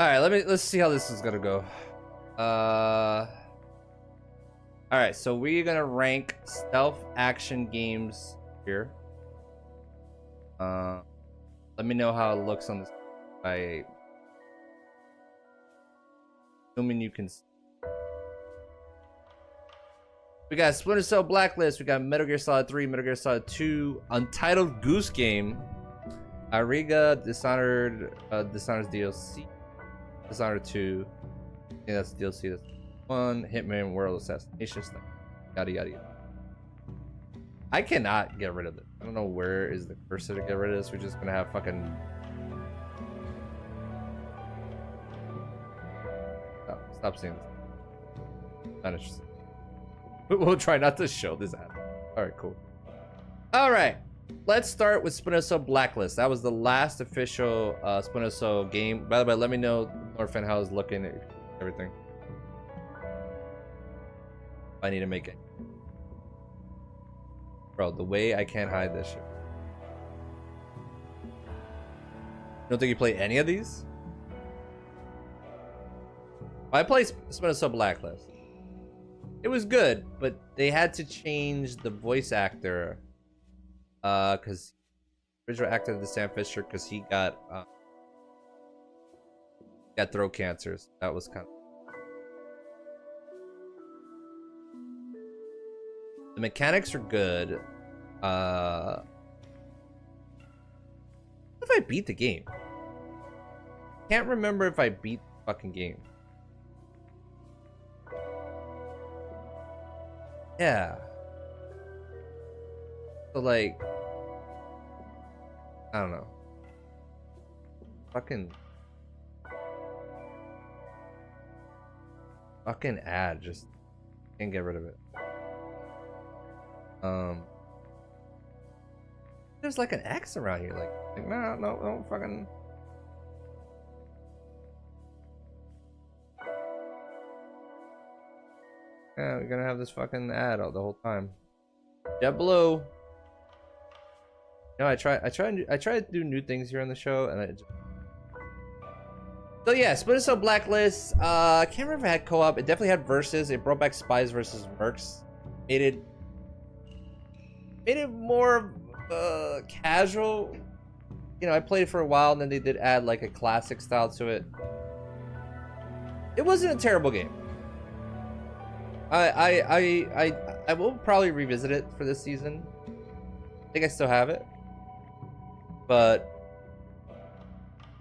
All right, let's see how this is gonna go. All right, so we're gonna rank stealth action games here. Let me know how it looks on this. By assuming you can. We got Splinter Cell Blacklist. We got Metal Gear Solid 3, Metal Gear Solid 2, Untitled Goose Game, Ariga, Dishonored, Dishonored's DLC, Dishonored 2. I think that's DLC. That's 1. Hitman World Assassination stuff. Yada yada yada. I cannot get rid of it. I don't know where is the cursor to get rid of this. We're just gonna have fucking. Oh, stop seeing this. Not interested. We'll try not to show this ad. All right, cool. All right, let's start with Splinter Cell Blacklist. That was the last official Splinter Cell game. By the way, let me know, Norfan, how it's looking, everything. I need to make it. Bro, the way I can't hide this shit. You don't think you play any of these? I played Splinter Cell Blacklist. It was good, but they had to change the voice actor, because original actor the Sam Fisher, because he got throat cancer. So that was kind of. The mechanics are good. If I beat the game, can't remember if I beat the fucking game. Yeah. So like, I don't know. Fucking ad, just can't get rid of it. There's like an X around here, like no, fucking. Yeah, we're gonna have this fucking ad out the whole time. JetBlue. No, I try to do new things here on the show, and I just. So yeah, Splinter Cell Blacklist. I can't remember if it had co-op. It definitely had versus. It brought back Spies versus Mercs. Made it more casual. You know, I played it for a while, and then they did add like a classic style to it. It wasn't a terrible game. I will probably revisit it for this season. I think I still have it, but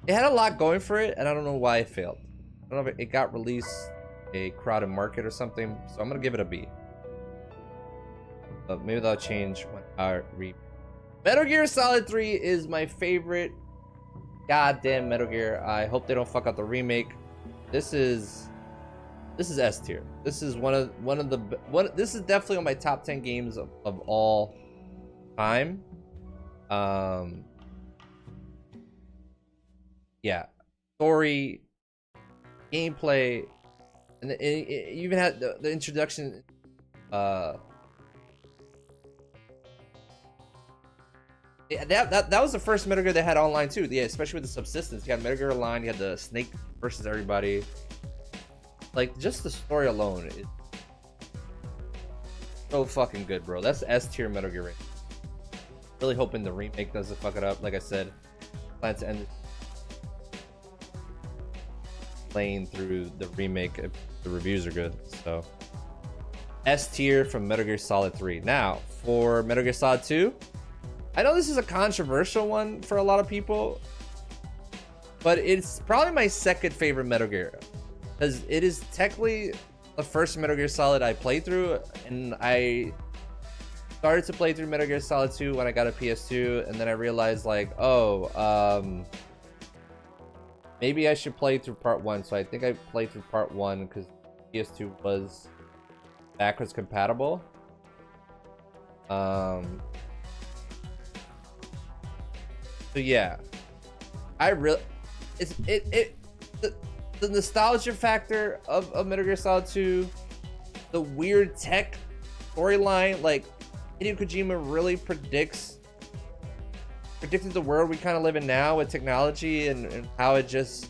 it had a lot going for it, and I don't know why it failed. I don't know if it got released a crowded market or something, so I'm gonna give it a B. But maybe that'll change when I read. Metal Gear Solid 3 is my favorite goddamn Metal Gear. I hope they don't fuck up the remake. This is S tier. This is this is definitely on my top 10 games of all time. Yeah, story, gameplay, and it even had the introduction. Yeah, that was the first Metal Gear that had online too. Yeah, especially with the subsistence. You had Metal Gear Online. You had the Snake versus everybody. Like, just the story alone is so fucking good, bro. That's S tier Metal Gear rating. Really hoping the remake doesn't fuck it up. Like I said, plan to end it playing through the remake if the reviews are good. So S tier from Metal Gear Solid 3. Now for Metal Gear Solid 2, I know this is a controversial one for a lot of people, but it's probably my second favorite Metal Gear, because it is technically the first Metal Gear Solid I played through, and I started to play through Metal Gear Solid 2 when I got a PS2, and then I realized like, maybe I should play through part 1. So I think I played through part 1 because PS2 was backwards compatible. So yeah, the nostalgia factor of Metal Gear Solid 2, the weird tech storyline, like Hideo Kojima really predicted the world we kind of live in now with technology, and how it just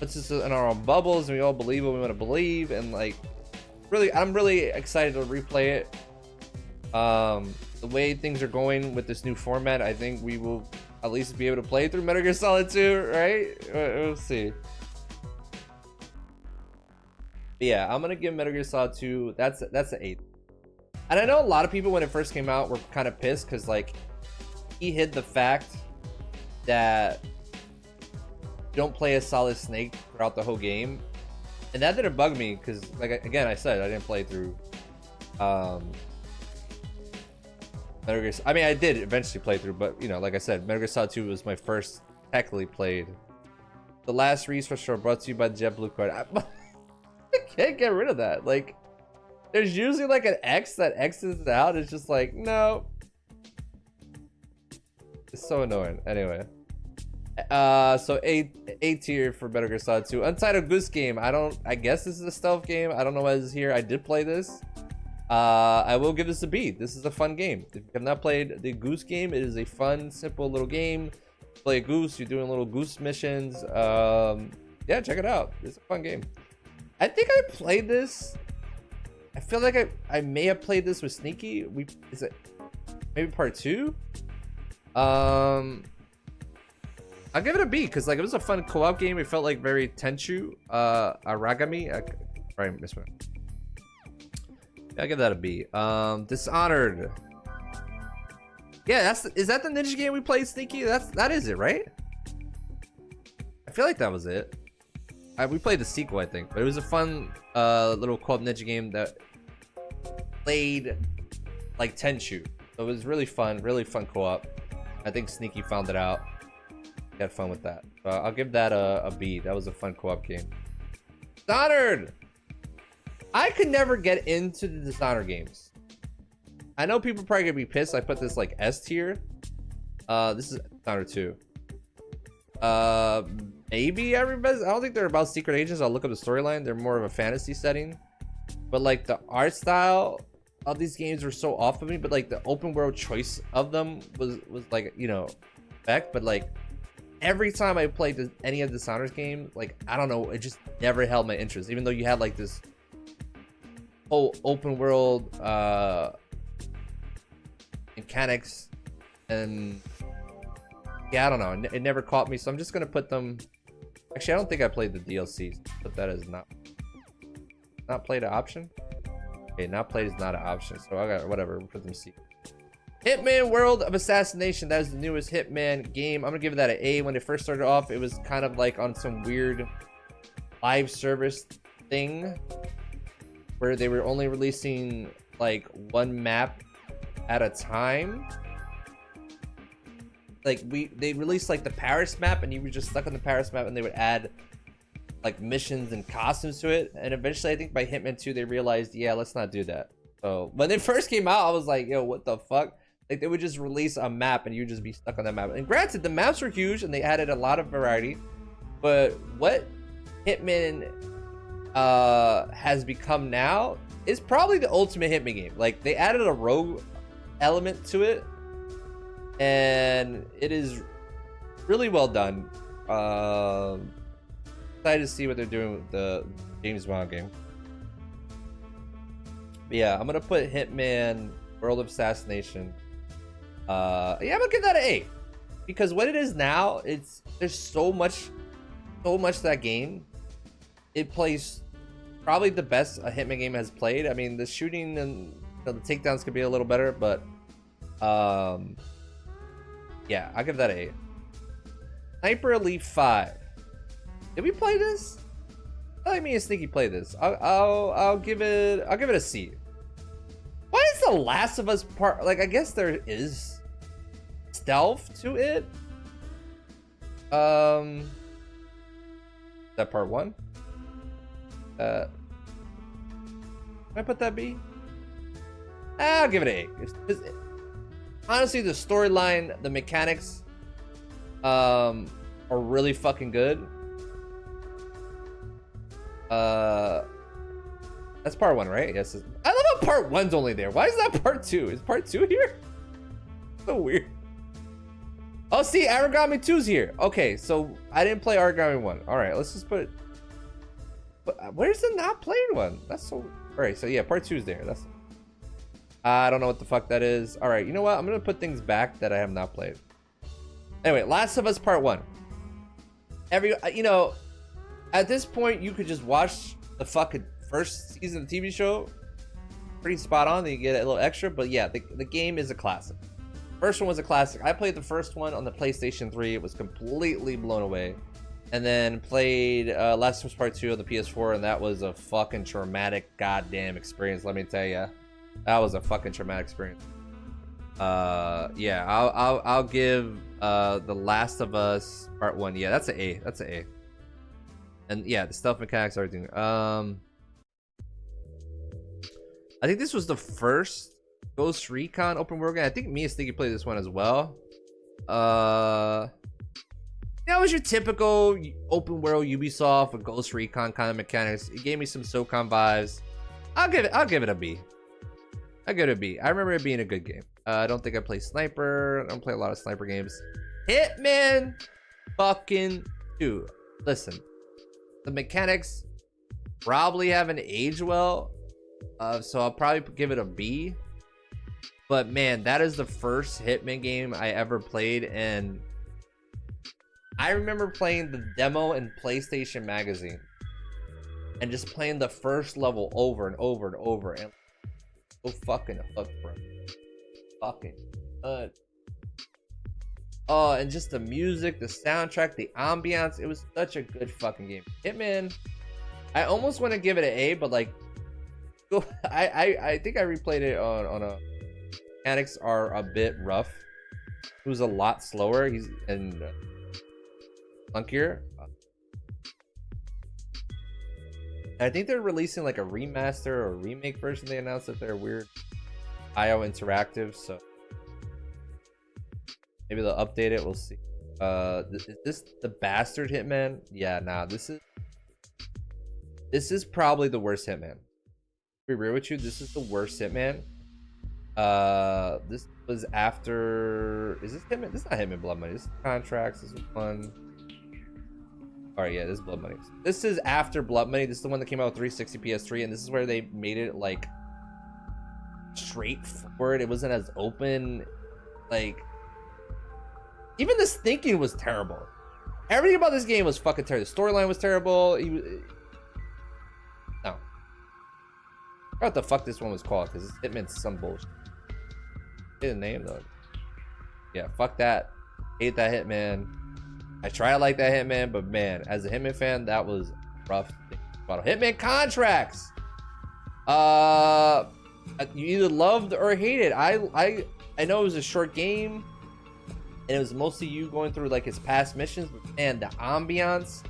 puts us in our own bubbles, and we all believe what we want to believe. And like, really, I'm really excited to replay it. The way things are going with this new format, I think we will at least be able to play through Metal Gear Solid 2, right? We'll see. But yeah, I'm gonna give Metal Gear Solid 2. That's an 8. And I know a lot of people when it first came out were kind of pissed because like he hid the fact that you don't play as Solid Snake throughout the whole game, and that didn't bug me because, like, again, I said I didn't play through Metal Gear. I mean, I did eventually play through, but you know, like I said, Metal Gear Solid 2 was my first technically played. The last resource show brought to you by JetBlue Card. I can't get rid of that. Like, there's usually like an X that X's out. It's just like, no. It's so annoying. Anyway. So A tier for Metal Gear Solid 2. Untitled Goose Game. I guess this is a stealth game. I don't know why this is here. I did play this. I will give this a B. This is a fun game. If you have not played the Goose Game, it is a fun, simple little game. Play a goose. You're doing little goose missions. Yeah, check it out. It's a fun game. I think I played this. I feel like I may have played this with Sneaky. Is it maybe part 2? I'll give it a B because like it was a fun co-op game. It felt like very Tenchu, Aragami. I probably missed one. I'll give that a B. Dishonored. Yeah, is that the ninja game we played, Sneaky? That is it, right? I feel like that was it. We played the sequel, I think, but it was a fun little co-op ninja game that played like Tenchu. So it was really fun co-op. I think Sneaky found it out. Had fun with that. I'll give that a B. That was a fun co-op game. Dishonored! I could never get into the Dishonored games. I know people are probably gonna be pissed. I put this like S tier. This is Dishonored 2. Maybe everybody's. I don't think they're about secret agents. I'll look up the storyline. They're more of a fantasy setting. But like the art style of these games were so off of me. But like the open world choice of them was like, you know, back. But like every time I played any of the Dishonored games, like I don't know, it just never held my interest. Even though you had like this whole open world mechanics, and yeah, I don't know, it never caught me. So I'm just gonna put them. Actually, I don't think I played the DLC. Put that as not played an option. Okay, not played is not an option. So I got whatever. We'll put them C. Hitman World of Assassination. That is the newest Hitman game. I'm gonna give that an A. When it first started off, it was kind of like on some weird live service thing where they were only releasing like one map at a time. Like they released like the Paris map, and you were just stuck on the Paris map, and they would add like missions and costumes to it. And eventually, I think by Hitman 2, they realized, yeah, let's not do that. So when it first came out, I was like, yo, what the fuck? Like they would just release a map, and you'd just be stuck on that map. And granted, the maps were huge, and they added a lot of variety. But what Hitman has become now is probably the ultimate Hitman game. Like they added a rogue element to it, and it is really well done. Excited to see what they're doing with the James Bond game. But yeah, I'm gonna put Hitman World of Assassination. Yeah, I'm gonna give that an A, because what it is now, there's so much to that game. It plays probably the best a Hitman game has played. I mean, the shooting and the takedowns could be a little better, but yeah, I'll give that an A. Sniper Elite 5. Did we play this? I feel like me and Sneaky played this. I'll give it a C. Why is The Last of Us part, like, I guess there is stealth to it. Is that part 1? Can I put that B? I'll give it an A. Honestly, the storyline, the mechanics are really fucking good. That's part 1, right? Yes. I love how part 1's only there. Why is that part 2? Is part 2 here? So weird. Oh, see, Origami 2's here. Okay, so I didn't play Origami 1. All right, let's just put it. But where's the not played one? That's so. All right, so yeah, part 2's there. That's. I don't know what the fuck that is. All right, you know what? I'm gonna put things back that I have not played. Anyway, Last of Us Part 1. You know, at this point, you could just watch the fucking first season of the TV show. Pretty spot on. Then you get a little extra, but yeah, the game is a classic. First one was a classic. I played the first one on the PlayStation 3. It was completely blown away. And then played Last of Us Part 2 on the PS4, and that was a fucking traumatic goddamn experience, let me tell you. That was a fucking traumatic experience. Yeah, I'll give The Last of Us Part 1. Yeah, that's an A. That's an A. And yeah, the stealth mechanics, everything. I think this was the first Ghost Recon open world game. I think me and Stinky played this one as well. That was your typical open world Ubisoft with Ghost Recon kind of mechanics. It gave me some SOCOM vibes. I'll give it a B. I'll give it a B. I remember it being a good game. I don't think I play Sniper. I don't play a lot of Sniper games. Hitman fucking 2. Listen, the mechanics probably haven't aged well. So I'll probably give it a B. But man, that is the first Hitman game I ever played, and I remember playing the demo in PlayStation Magazine and just playing the first level over and over and over, and so fucking hooked, bro. Fucking oh, and just the music, the soundtrack, the ambiance. It was such a good fucking game. Hitman, I almost want to give it an A, but like, I think I replayed it on a. Mechanics are a bit rough. It was a lot slower. He's and clunkier. I think they're releasing like a remaster or remake version. They announced that they're weird. IO Interactive, so maybe they'll update it. We'll see. Is this the bastard Hitman? Yeah, nah. This is probably the worst Hitman. To be real with you, this is the worst Hitman. This was after. Is this Hitman? This is not Hitman Blood Money. This is Contracts. This is one. All right, yeah, this is Blood Money. This is after Blood Money. This is the one that came out with 360 PS3, and this is where they made it like straightforward. It wasn't as open. Like, even the thinking was terrible. Everything about this game was fucking terrible. The storyline was terrible. No. I forgot what the fuck this one was called, because Hitman's some bullshit. The name though. Yeah, fuck that. Hate that Hitman. I try to like that Hitman, but man, as a Hitman fan, that was rough. Hitman Contracts. You either loved or hated. I know it was a short game, and it was mostly you going through like his past missions, but man, the ambiance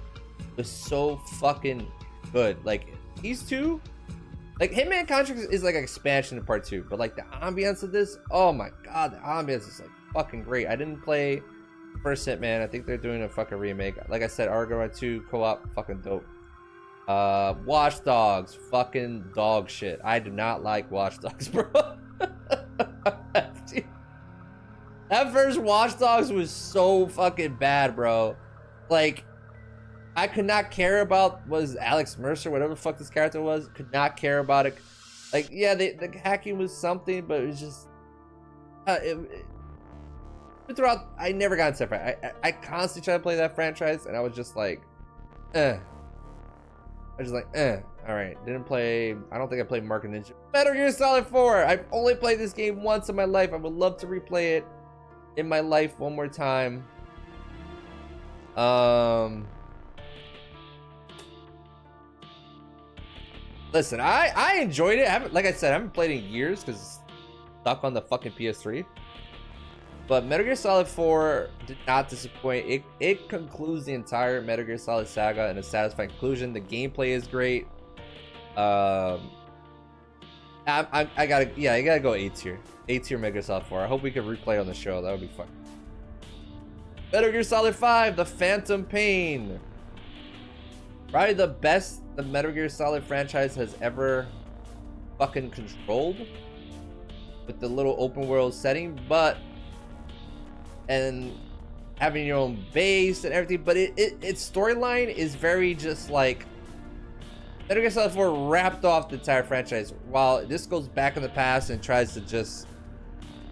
was so fucking good. Like these two. Like, Hitman Contracts is like an expansion of part 2, but like the ambiance of this, oh my god, the ambiance is like fucking great. I didn't play first Hitman. I think they're doing a fucking remake. Like I said, Origami 2 co-op, fucking dope. Watch Dogs, fucking dog shit. I do not like Watch Dogs, bro. That first Watch Dogs was so fucking bad, bro. Like, I could not care about was Alex Mercer, whatever the fuck this character was. Could not care about it. Like, yeah, the hacking was something, but it was just throughout. I never got into it. I constantly tried to play that franchise, and I was just like, I was just like, all right. Didn't play. I don't think I played Mark and Ninja. Metal Gear Solid 4. I've only played this game once in my life. I would love to replay it in my life one more time. Listen, I enjoyed it. I haven't, like I said, I haven't played it in years because it's stuck on the fucking PS3. But Metal Gear Solid 4 did not disappoint. It concludes the entire Metal Gear Solid saga in a satisfying conclusion. The gameplay is great. I gotta go A tier. A tier Metal Gear Solid 4. I hope we can replay on the show. That would be fun. Metal Gear Solid 5, The Phantom Pain. Probably the best the Metal Gear Solid franchise has ever fucking controlled with the little open world setting, but and having your own base and everything, but its storyline is very just like Metal Gear Solid 4 wrapped off the entire franchise, while this goes back in the past and tries to just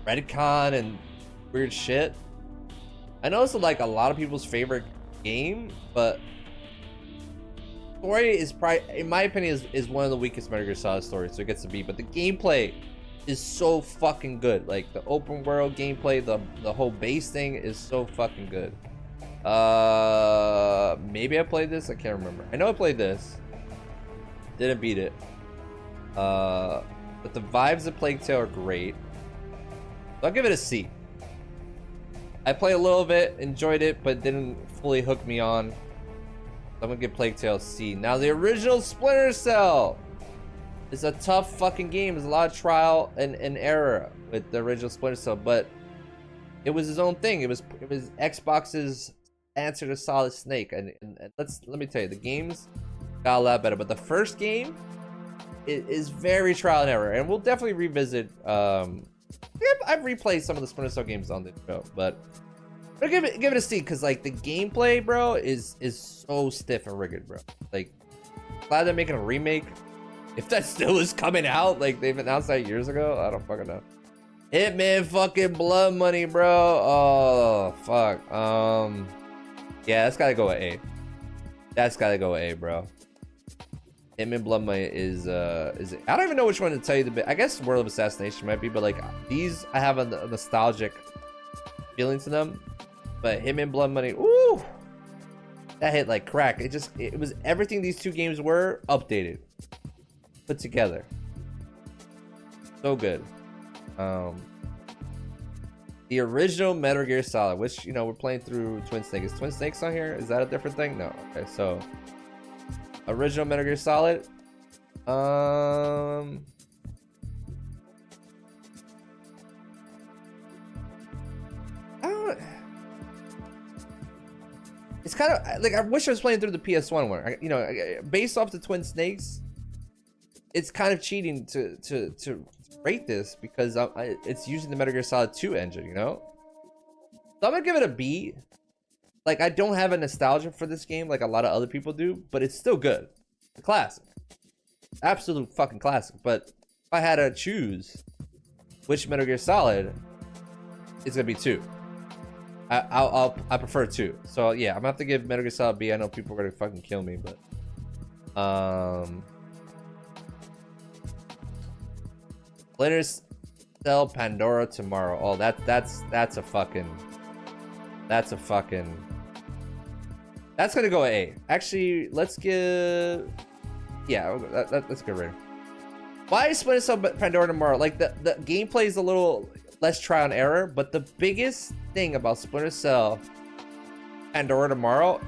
retcon and weird shit. I know it's like a lot of people's favorite game, but story is probably, in my opinion, is one of the weakest Metal Gear Solid stories, so it gets to be. But the gameplay is so fucking good. Like the open world gameplay, the whole base thing is so fucking good. Maybe I played this. I can't remember. I know I played this. Didn't beat it. But the vibes of Plague Tale are great. So I'll give it a C. I played a little bit, enjoyed it, but didn't fully hook me on. So I'm gonna give Plague Tale a C. Now the original Splinter Cell is a tough fucking game. There's a lot of trial and error with the original Splinter Cell, but it was his own thing. It was Xbox's answer to Solid Snake, and let me tell you, the games got a lot better. But the first game is very trial and error, and we'll definitely revisit. I've replayed some of the Splinter Cell games on the show, but I'm gonna give it a C, because like the gameplay, bro, is so stiff and rigid, bro. Like, glad they're making a remake. If that still is coming out, like they've announced that years ago, I don't fucking know. Hitman fucking Blood Money, bro. Oh fuck. Yeah, that's gotta go with A. That's gotta go with A, bro. Hitman Blood Money is I don't even know which one to tell you the bit. I guess World of Assassination might be, but like these, I have a nostalgic feeling to them. But Hitman Blood Money, ooh, that hit like crack. It was everything these two games were updated, put together. So good. The original Metal Gear Solid, which, you know, we're playing through Twin Snake. Is Twin Snakes on here? Is that a different thing? No. Okay, so original Metal Gear Solid. It's kind of like, I wish I was playing through the PS1 one. You know, based off the Twin Snakes, it's kind of cheating to rate this, because it's using the Metal Gear Solid 2 engine, you know? So I'm gonna give it a B. Like, I don't have a nostalgia for this game like a lot of other people do, but it's still good. It's a classic. Absolute fucking classic. But if I had to choose which Metal Gear Solid, it's gonna be 2. I prefer 2. So yeah, I'm gonna have to give Metal Gear Solid B. I know people are gonna fucking kill me, but Splinter Cell Pandora Tomorrow. Oh, that's a fucking that's gonna go A. Actually, let's give, yeah, that's a good rating. Why is Splinter Cell Pandora Tomorrow? Like the gameplay is a little less trial and error, but the biggest thing about Splinter Cell Pandora Tomorrow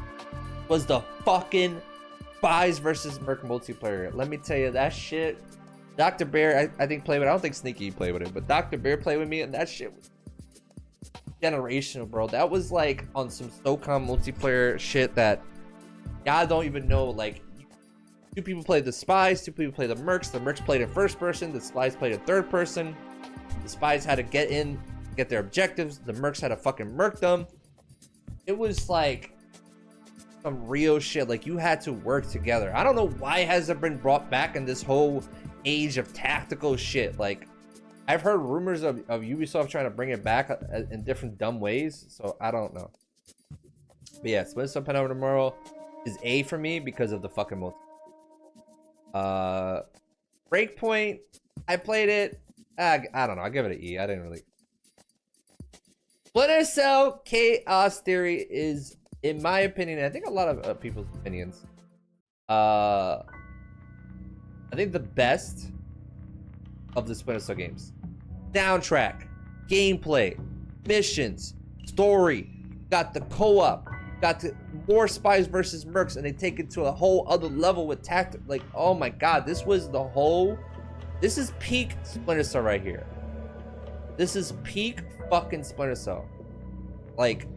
was the fucking Spies versus Merc multiplayer. Let me tell you, that shit. Dr. Bear, I think played with it. I don't think Sneaky played with it, but Dr. Bear played with me, and that shit was generational, bro. That was like on some SOCOM multiplayer shit that y'all don't even know. Like, 2 people played the Spies, 2 people played the Mercs. The Mercs played in first person, the Spies played in third person. The Spies had to get their objectives. The Mercs had to fucking merc them. It was like some real shit. Like, you had to work together. I don't know why has it been brought back in this whole age of tactical shit. Like, I've heard rumors of Ubisoft trying to bring it back in different dumb ways, so I don't know. But yeah, Splinter Cell Pandora Tomorrow is A for me because of the fucking multi. Breakpoint, I played it. I don't know. I give it an E. I didn't really. Splinter Cell Chaos Theory is, in my opinion, I think a lot of people's opinions, I think the best of the Splinter Cell games. Soundtrack, gameplay, missions, story, got the co-op, got the more Spies versus Mercs, and they take it to a whole other level with tactic. Like, oh my god, this was the whole. This is peak Splinter Cell right here. This is peak fucking Splinter Cell. Like,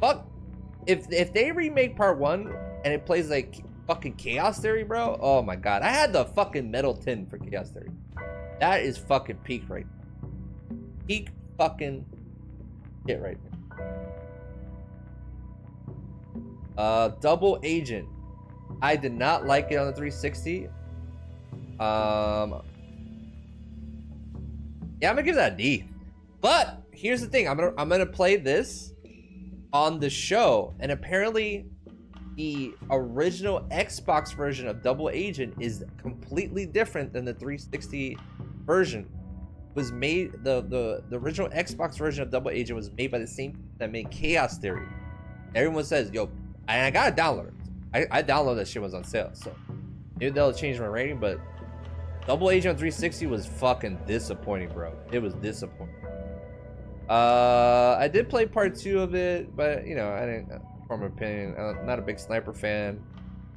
fuck. If they remake part 1 and it plays like fucking Chaos Theory, bro. Oh my god. I had the fucking metal tin for Chaos Theory. That is fucking peak right now. Peak fucking shit right now. Double Agent. I did not like it on the 360. Yeah, I'm gonna give that a D. But here's the thing: I'm gonna play this on the show, and apparently, the original Xbox version of Double Agent is completely different than the 360 version. It was made the original Xbox version of Double Agent was made by the same team that made Chaos Theory. Everyone says, "Yo," and I gotta download it. I downloaded that shit was on sale, so maybe they'll change my rating. But Double Agent 360 was fucking disappointing, bro. It was disappointing. I did play part 2 of it, but you know, I didn't form an opinion. I'm not a big sniper fan.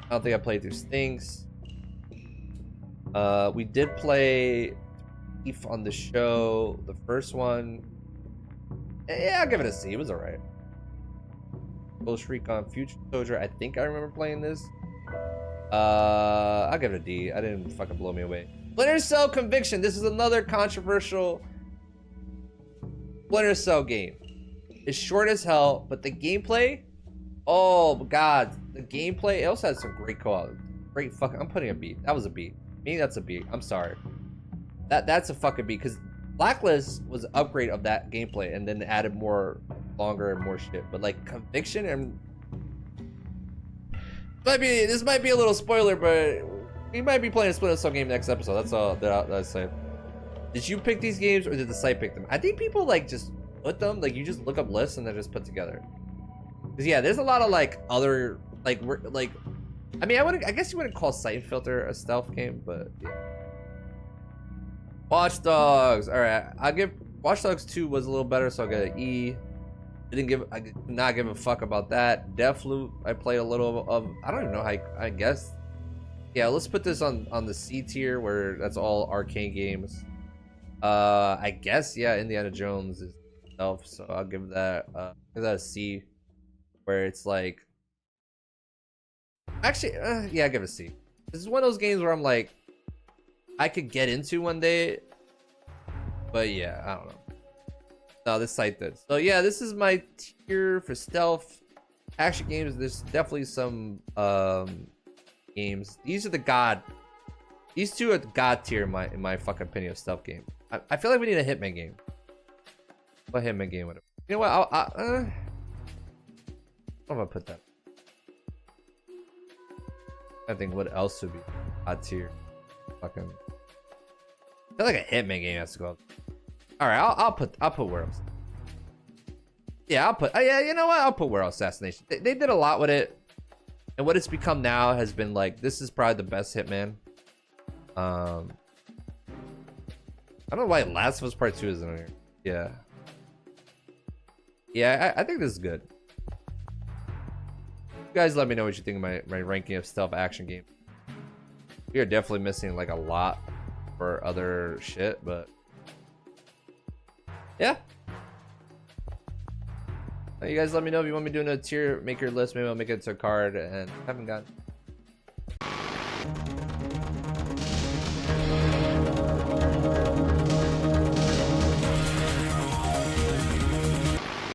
I don't think I played through Stinks. We did play Thief on the show, the first one. Yeah, I'll give it a C. It was alright. Ghost Recon Future Soldier. I think I remember playing this. I'll give it a D. I didn't fucking blow me away. Splinter Cell Conviction. This is another controversial Splinter Cell game. It's short as hell, but the gameplay, oh god, the gameplay, it also has some great quality. Great fucking, I'm putting a B. That was a B. Maybe that's a B. I'm sorry. That's a fucking B, because Blacklist was an upgrade of that gameplay and then added more longer and more shit. But like Conviction and this might be a little spoiler, but we might be playing a Splinter Cell game next episode. That's all that I say. Did you pick these games or did the site pick them? I think people like just put them, like you just look up lists and they're just put together. Cause yeah, there's a lot of like other like I mean, I guess you wouldn't call Sight Filter a stealth game, but yeah. Watch Dogs. All right, I'll give Watch Dogs 2 was a little better, so I'll get an E. I did not give a fuck about that. Deathloop, I played a little of. I don't even know how. I guess. Yeah, let's put this on the C tier where that's all arcade games. I guess yeah, Indiana Jones is stealth, so I'll give that a C, where it's like. Actually, yeah, I'll give it a C. This is one of those games where I'm like, I could get into one day, but yeah, I don't know. No, this site did. So yeah, this is my tier for stealth action games. There's definitely some games. These are the god. These two are the god tier in my fucking opinion of stealth game. I feel like we need a Hitman game. What Hitman game would it? You know what? I'm gonna put that. I think what else would be god tier? Fucking. I feel like a Hitman game has to go up. All right, I'll put Warehouse. Yeah, I'll put. Yeah, you know what? I'll put Warehouse Assassination. They did a lot with it, and what it's become now has been like this is probably the best Hitman. I don't know why Last of Us Part 2 isn't here. Yeah. Yeah, I think this is good. You guys let me know what you think of my ranking of stealth action games. We are definitely missing like a lot for other shit, but yeah. You guys let me know if you want me doing a tier, make your list. Maybe I'll make it to a card, and I haven't gotten.